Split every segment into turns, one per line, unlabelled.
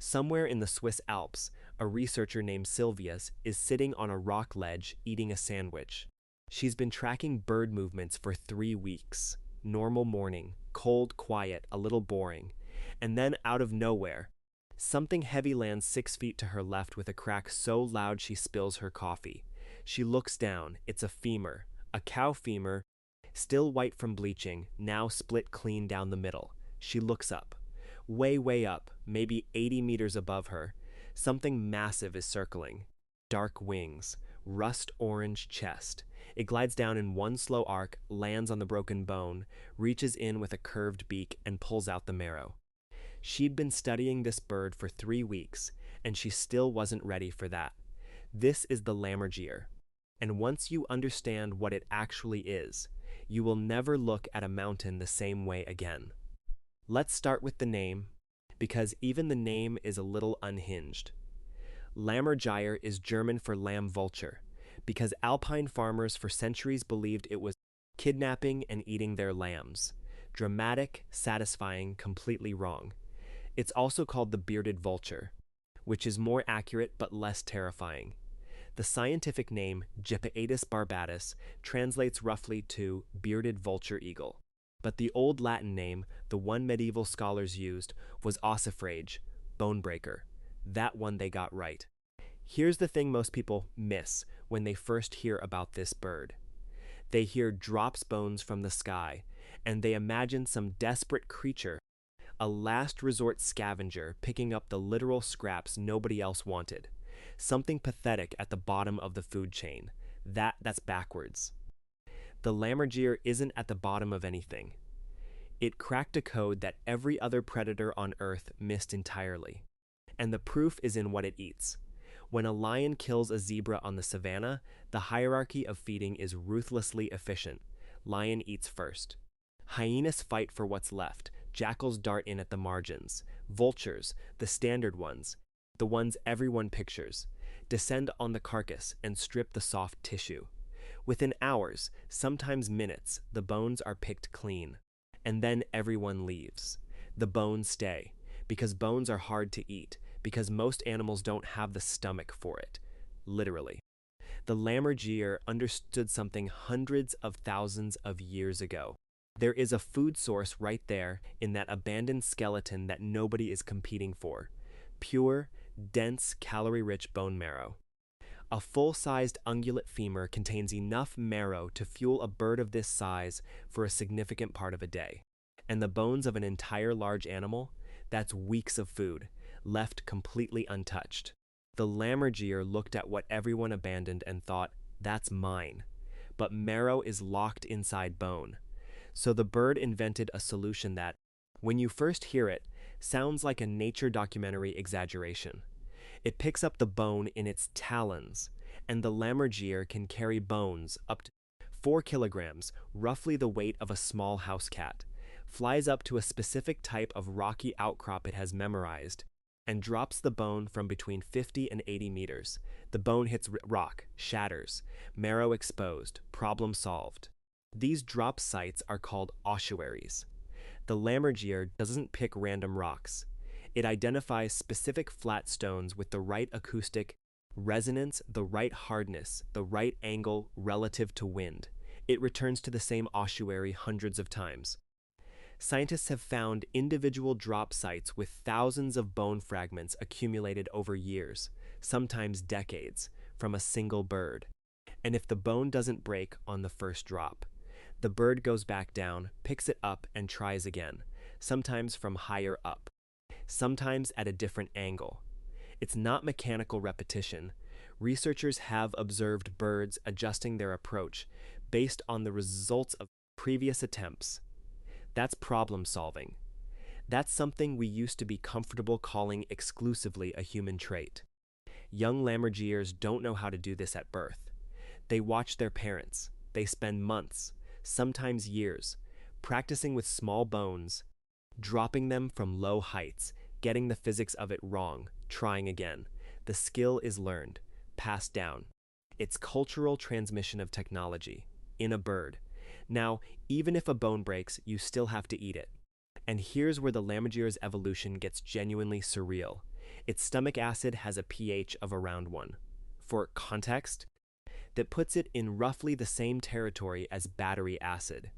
Somewhere in the Swiss Alps, a researcher named Sylvius is sitting on a rock ledge eating a sandwich. She's been tracking bird movements for 3 weeks. Normal morning, cold, quiet, a little boring. And then, out of nowhere, something heavy lands 6 feet to her left with a crack so loud she spills her coffee. She looks down. It's a femur, a cow femur, still white from bleaching, now split clean down the middle. She looks up. Way, way up, maybe 80 meters above her, something massive is circling. Dark wings, rust-orange chest. It glides down in one slow arc, lands on the broken bone, reaches in with a curved beak, and pulls out the marrow. She'd been studying this bird for 3 weeks, and she still wasn't ready for that. This is the Lammergeier. And once you understand what it actually is, you will never look at a mountain the same way again. Let's start with the name, because even the name is a little unhinged. Lammergeier is German for lamb vulture, because alpine farmers for centuries believed it was kidnapping and eating their lambs. Dramatic, satisfying, completely wrong. It's also called the bearded vulture, which is more accurate but less terrifying. The scientific name, Gepeatus barbatus, translates roughly to bearded vulture eagle. But the old Latin name, the one medieval scholars used, was ossifrage, bone breaker. That one they got right. Here's the thing most people miss when they first hear about this bird. They hear drops bones from the sky, and they imagine some desperate creature, a last resort scavenger picking up the literal scraps nobody else wanted. Something pathetic at the bottom of the food chain. That's backwards. The Lammergeier isn't at the bottom of anything. It cracked a code that every other predator on Earth missed entirely. And the proof is in what it eats. When a lion kills a zebra on the savannah, the hierarchy of feeding is ruthlessly efficient. Lion eats first. Hyenas fight for what's left. Jackals dart in at the margins. Vultures, the standard ones, the ones everyone pictures, descend on the carcass and strip the soft tissue. Within hours, sometimes minutes, the bones are picked clean. And then everyone leaves. The bones stay, because bones are hard to eat, because most animals don't have the stomach for it. Literally. The Lammergeier understood something hundreds of thousands of years ago. There is a food source right there in that abandoned skeleton that nobody is competing for. Pure, dense, calorie-rich bone marrow. A full-sized ungulate femur contains enough marrow to fuel a bird of this size for a significant part of a day. And the bones of an entire large animal? That's weeks of food, left completely untouched. The Lammergeier looked at what everyone abandoned and thought, that's mine. But marrow is locked inside bone. So the bird invented a solution that, when you first hear it, sounds like a nature documentary exaggeration. It picks up the bone in its talons, and the Lammergeier can carry bones up to 4 kilograms, roughly the weight of a small house cat, flies up to a specific type of rocky outcrop it has memorized, and drops the bone from between 50 and 80 meters. The bone hits rock, shatters, marrow exposed, problem solved. These drop sites are called ossuaries. The Lammergeier doesn't pick random rocks. It identifies specific flat stones with the right acoustic resonance, the right hardness, the right angle relative to wind. It returns to the same ossuary hundreds of times. Scientists have found individual drop sites with thousands of bone fragments accumulated over years, sometimes decades, from a single bird. And if the bone doesn't break on the first drop, the bird goes back down, picks it up, and tries again, sometimes from higher up, sometimes at a different angle. It's not mechanical repetition. Researchers have observed birds adjusting their approach based on the results of previous attempts. That's problem solving. That's something we used to be comfortable calling exclusively a human trait. Young Lammergeiers don't know how to do this at birth. They watch their parents. They spend months, sometimes years, practicing with small bones, dropping them from low heights, getting the physics of it wrong, trying again. The skill is learned, passed down. It's cultural transmission of technology, in a bird. Now, even if a bone breaks, you still have to eat it. And here's where the Lammergeier's evolution gets genuinely surreal. Its stomach acid has a pH of around 1. For context, that puts it in roughly the same territory as battery acid.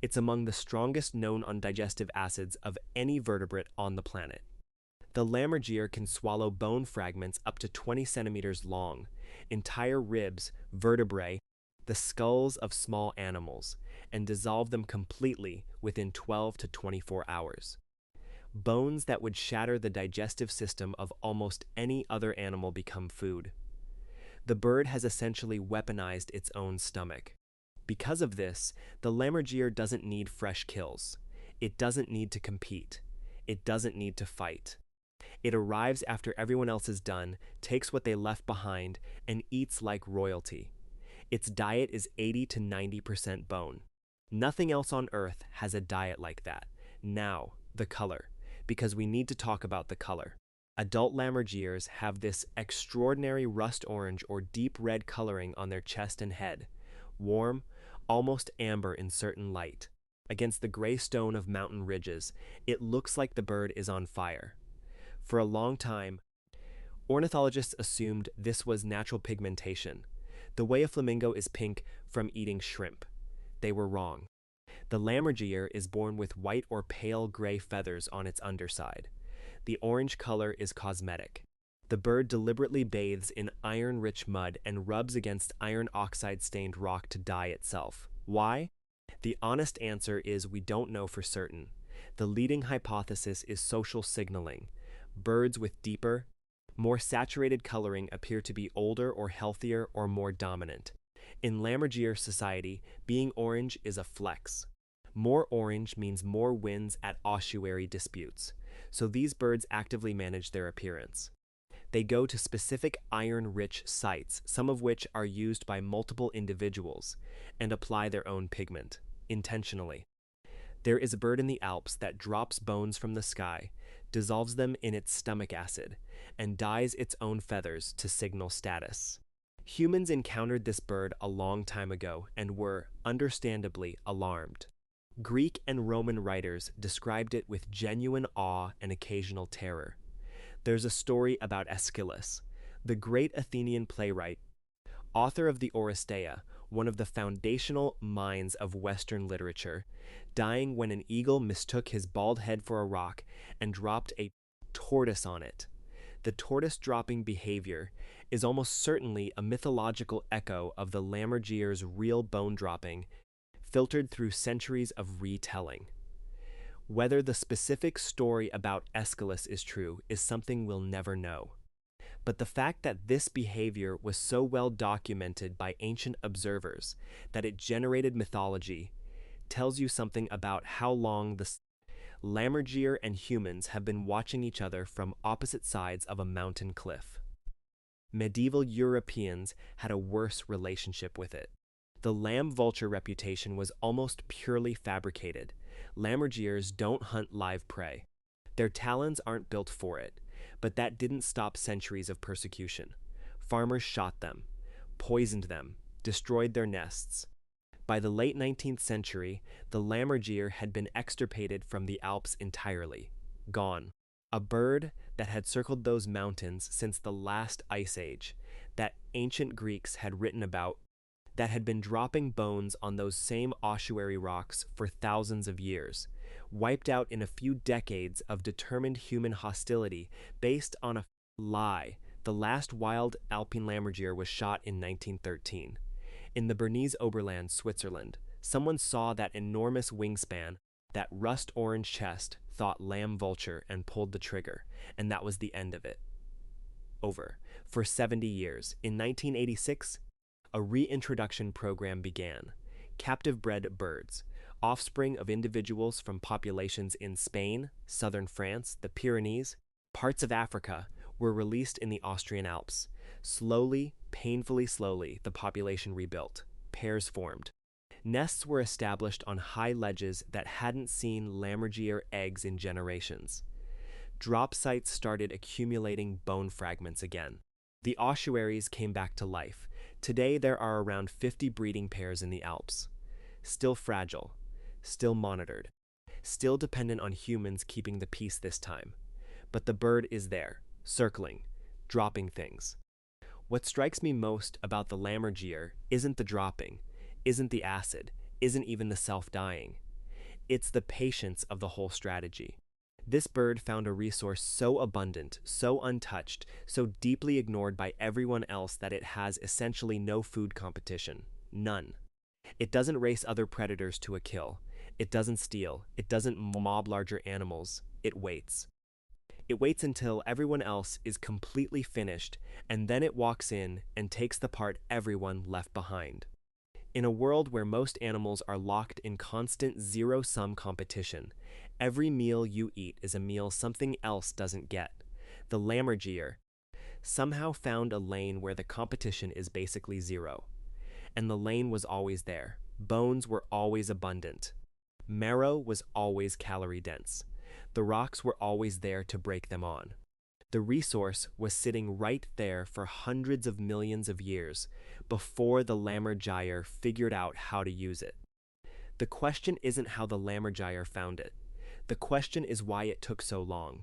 It's among the strongest known undigestive acids of any vertebrate on the planet. The Lammergeier can swallow bone fragments up to 20 centimeters long, entire ribs, vertebrae, the skulls of small animals, and dissolve them completely within 12 to 24 hours. Bones that would shatter the digestive system of almost any other animal become food. The bird has essentially weaponized its own stomach. Because of this, the Lammergeier doesn't need fresh kills. It doesn't need to compete. It doesn't need to fight. It arrives after everyone else is done, takes what they left behind, and eats like royalty. Its diet is 80 to 90% bone. Nothing else on Earth has a diet like that. Now, the color, because we need to talk about the color. Adult Lammergeiers have this extraordinary rust orange or deep red coloring on their chest and head, warm, almost amber in certain light. Against the gray stone of mountain ridges, it looks like the bird is on fire. For a long time, ornithologists assumed this was natural pigmentation, the way a flamingo is pink from eating shrimp. They were wrong. The Lammergeier is born with white or pale gray feathers on its underside. The orange color is cosmetic. The bird deliberately bathes in iron-rich mud and rubs against iron oxide-stained rock to dye itself. Why? The honest answer is we don't know for certain. The leading hypothesis is social signaling. Birds with deeper, more saturated coloring appear to be older or healthier or more dominant. In Lammergeier society, being orange is a flex. More orange means more wins at ossuary disputes, so these birds actively manage their appearance. They go to specific iron-rich sites, some of which are used by multiple individuals, and apply their own pigment, intentionally. There is a bird in the Alps that drops bones from the sky, dissolves them in its stomach acid, and dyes its own feathers to signal status. Humans encountered this bird a long time ago and were, understandably, alarmed. Greek and Roman writers described it with genuine awe and occasional terror. There's a story about Aeschylus, the great Athenian playwright, author of the Oresteia, one of the foundational minds of Western literature, dying when an eagle mistook his bald head for a rock and dropped a tortoise on it. The tortoise-dropping behavior is almost certainly a mythological echo of the Lammergeier's real bone-dropping, filtered through centuries of retelling. Whether the specific story about Aeschylus is true is something we'll never know. But the fact that this behavior was so well documented by ancient observers that it generated mythology tells you something about how long the Lammergeier and humans have been watching each other from opposite sides of a mountain cliff. Medieval Europeans had a worse relationship with it. The lamb vulture reputation was almost purely fabricated. Lammergeiers don't hunt live prey. Their talons aren't built for it, but that didn't stop centuries of persecution. Farmers shot them, poisoned them, destroyed their nests. By the late 19th century, the Lammergeier had been extirpated from the Alps entirely. Gone. A bird that had circled those mountains since the last ice age, that ancient Greeks had written about, that had been dropping bones on those same ossuary rocks for thousands of years, wiped out in a few decades of determined human hostility based on a lie. The last wild Alpine Lammergeier was shot in 1913. In the Bernese Oberland, Switzerland, someone saw that enormous wingspan, that rust-orange chest, thought lamb vulture, and pulled the trigger, and that was the end of it. Over. For 70 years. In 1986, a reintroduction program began. Captive-bred birds, offspring of individuals from populations in Spain, southern France, the Pyrenees, parts of Africa, were released in the Austrian Alps. Slowly, painfully slowly, the population rebuilt. Pairs formed. Nests were established on high ledges that hadn't seen Lammergeier eggs in generations. Drop sites started accumulating bone fragments again. The ossuaries came back to life. Today there are around 50 breeding pairs in the Alps. Still fragile, still monitored, still dependent on humans keeping the peace this time. But the bird is there, circling, dropping things. What strikes me most about the Lammergeier isn't the dropping, isn't the acid, isn't even the self-dying. It's the patience of the whole strategy. This bird found a resource so abundant, so untouched, so deeply ignored by everyone else that it has essentially no food competition. None. It doesn't race other predators to a kill. It doesn't steal. It doesn't mob larger animals. It waits. It waits until everyone else is completely finished, and then it walks in and takes the part everyone left behind. In a world where most animals are locked in constant zero-sum competition, every meal you eat is a meal something else doesn't get. The Lammergeier somehow found a lane where the competition is basically zero. And the lane was always there. Bones were always abundant. Marrow was always calorie-dense. The rocks were always there to break them on. The resource was sitting right there for hundreds of millions of years before the Lammergeier figured out how to use it. The question isn't how the Lammergeier found it. The question is why it took so long.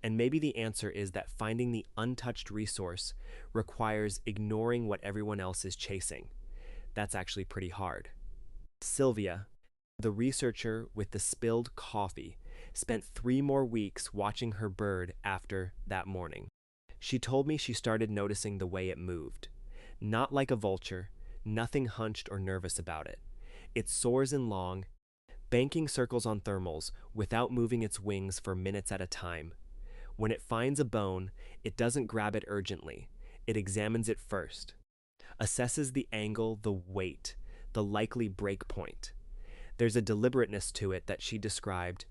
And maybe the answer is that finding the untouched resource requires ignoring what everyone else is chasing. That's actually pretty hard. Sylvia, the researcher with the spilled coffee, spent 3 more weeks watching her bird after that morning. She told me she started noticing the way it moved. Not like a vulture, nothing hunched or nervous about it. It soars in long, banking circles on thermals without moving its wings for minutes at a time. When it finds a bone, it doesn't grab it urgently. It examines it first, assesses the angle, the weight, the likely break point. There's a deliberateness to it that she described,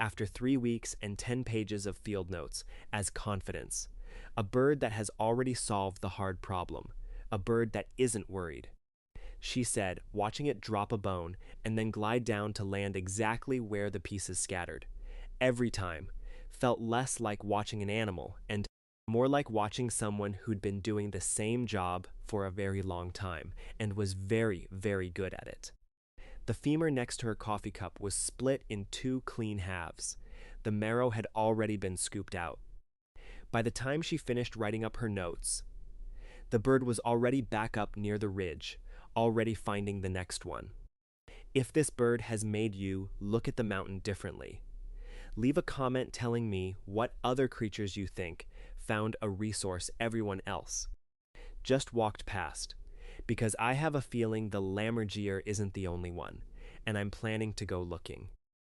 after 3 weeks and 10 pages of field notes, as confidence. A bird that has already solved the hard problem. A bird that isn't worried. She said, watching it drop a bone and then glide down to land exactly where the pieces scattered. Every time, felt less like watching an animal and more like watching someone who'd been doing the same job for a very long time and was very, very good at it. The femur next to her coffee cup was split in 2 clean halves. The marrow had already been scooped out. By the time she finished writing up her notes, the bird was already back up near the ridge, already finding the next one. If this bird has made you look at the mountain differently, leave a comment telling me what other creatures you think found a resource everyone else just walked past, because I have a feeling the Lammergeier isn't the only one, and I'm planning to go looking.